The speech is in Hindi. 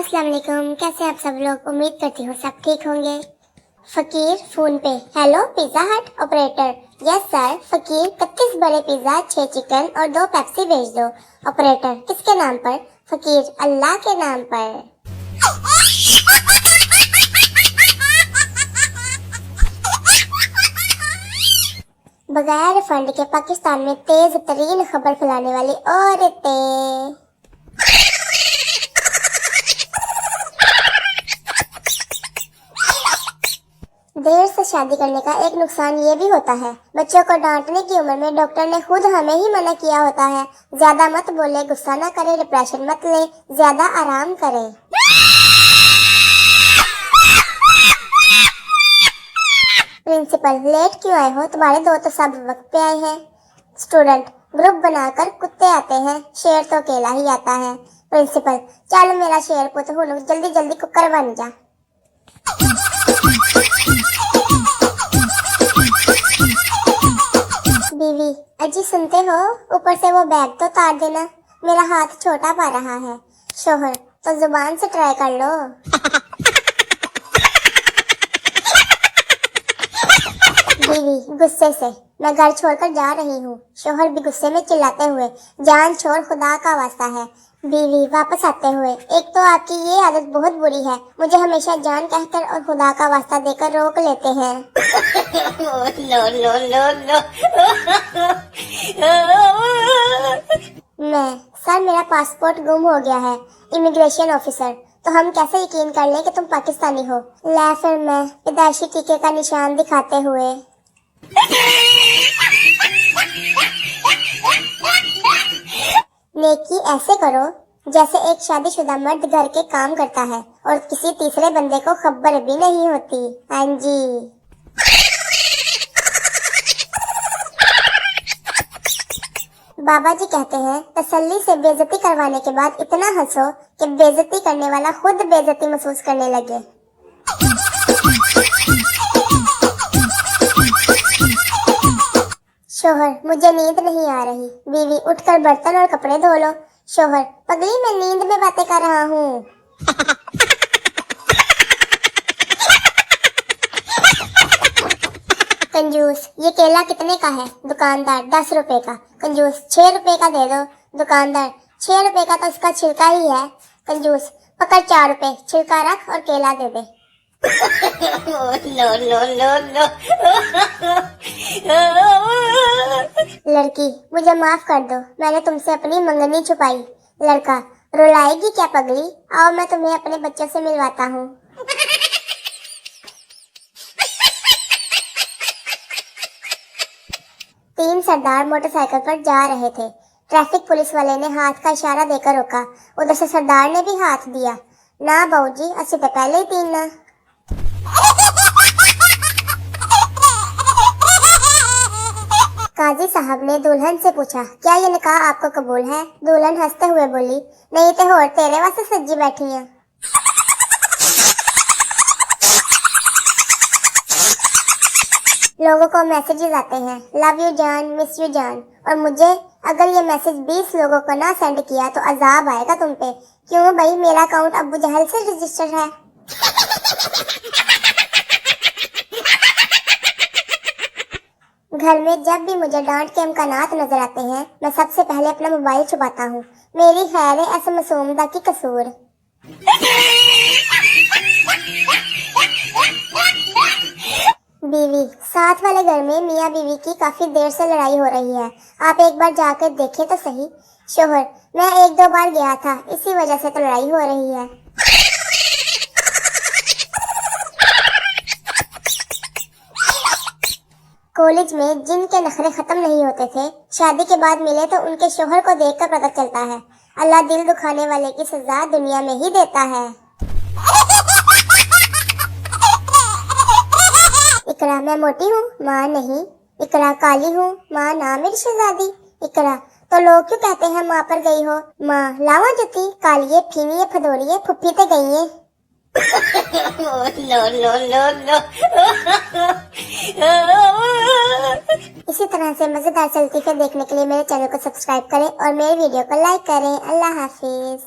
अस्सलाम वालेकुम। कैसे आप सब लोग? उम्मीद करती हूँ सब ठीक होंगे। फकीर फोन पे, हेलो पिज्जा हट ऑपरेटर। Yes sir. फकीर 31 बड़े पिज्जा, 6 चिकन और 2 पेप्सी भेज दो। ऑपरेटर किसके नाम पर? फकीर अल्लाह के नाम पर। बगैर फंड के पाकिस्तान में तेज तरीन खबर फैलाने वाली औरतें। देर से शादी करने का एक नुकसान ये भी होता है, बच्चों को डांटने की उम्र में डॉक्टर ने खुद हमें ही मना किया होता है। ज्यादा मत बोले, गुस्सा ना करे, डिप्रेशन मत ले, ज्यादा आराम करे। प्रिंसिपल लेट क्यों आए हो? तुम्हारे दो तो सब वक्त पे आए हैं। स्टूडेंट ग्रुप बनाकर कुत्ते आते हैं, शेर तो अकेला ही आता है। प्रिंसिपल चल मेरा शेर पुत हूँ, जल्दी जल्दी कुकर बन जा। बीवी अजी सुनते हो, ऊपर से वो बैग तो उतार देना, मेरा हाथ छोटा पा रहा है। शोहर तो जुबान से ट्राई कर लो। बीवी गुस्से से, मैं घर छोड़कर जा रही हूँ। शोहर भी गुस्से में चिल्लाते हुए, जान छोड़ खुदा का वास्ता है। बीवी वापस आते हुए, एक तो आपकी ये आदत बहुत बुरी है, मुझे हमेशा जान कहकर और खुदा का वास्ता देकर रोक लेते हैं। मैं सर मेरा पासपोर्ट गुम हो गया है। इमिग्रेशन ऑफिसर तो हम कैसे यकीन कर लें कि तुम पाकिस्तानी हो? ला फिर मैं पैदाइशी टीके का निशान दिखाते हुए। नेकी ऐसे करो जैसे एक शादीशुदा मर्द घर के काम करता है और किसी तीसरे बंदे को खबर भी नहीं होती। हाँ जी। बाबा जी कहते हैं, तसल्ली से बेइज्जती करवाने के बाद इतना हंसो कि बेइज्जती करने वाला खुद बेइज्जती महसूस करने लगे। शोहर मुझे नींद नहीं आ रही। बीवी उठकर बर्तन और कपड़े धो लो। शोहर पगली मैं नींद में बातें कर रहा हूँ। कंजूस ये केला कितने का है? दुकानदार 10 रुपए का। कंजूस 6 रुपए का दे दो। दुकानदार 6 रुपए का तो इसका छिलका ही है। कंजूस पकड़ 4 रुपए, छिलका रख और केला दे दे। लड़की मुझे माफ कर दो, मैंने तुमसे अपनी मंगनी छुपाई। लड़का रुलाएगी क्या पगली? आओ मैं तुम्हें अपने बच्चों से मिलवाता हूँ। तीन सरदार मोटरसाइकिल पर जा रहे थे। ट्रैफिक पुलिस वाले ने हाथ का इशारा देकर रोका। उधर से सरदार ने भी हाथ दिया। ना बाबूजी असि तो पहले ही तीन ना। काजी साहब ने दुल्हन से पूछा, क्या ये निकाह आपको कबूल है? दुल्हन हंसते हुए बोली, नहीं तो और तेरे वास्ते सज्जी बैठी है। लोगों को मैसेजेस आते हैं, लव यू जान, मिस यू जान, और मुझे अगर ये मैसेज 20 लोगों को ना सेंड किया तो अजाब आएगा तुम पे। क्यों भाई, मेरा अकाउंट अब्बू जहल से रजिस्टर है। घर में जब भी मुझे डांट के इम्कानात नजर आते हैं, मैं सबसे पहले अपना मोबाइल छुपाता हूँ। मेरी खैर है ऐसे मासूमदा की कसूर। बीवी साथ वाले घर में मियाँ बीवी की काफी देर से लड़ाई हो रही है, आप एक बार जाकर देखें तो सही। शोहर मैं 1-2 बार गया था, इसी वजह से तो लड़ाई हो रही है। कॉलेज में जिनके नखरे खत्म नहीं होते थे, शादी के बाद मिले तो उनके शोहर को देखकर पता चलता है, अल्लाह दिल दुखाने वाले की सजा दुनिया में ही देता है। इकरा मैं मोटी हूँ, माँ नहीं। इकरा काली हूँ, माँ ना मेरी शहजादी। इकरा तो लोग क्यों कहते हैं माँ पर गई हो? माँ लावा जुती, कालिए फीनिए फदोरिए फुप्पी ते गई है। इसी तरह से मजेदार चलती फिल्म देखने के लिए मेरे चैनल को सब्सक्राइब करें और मेरे वीडियो को लाइक करें। अल्लाह हाफिज।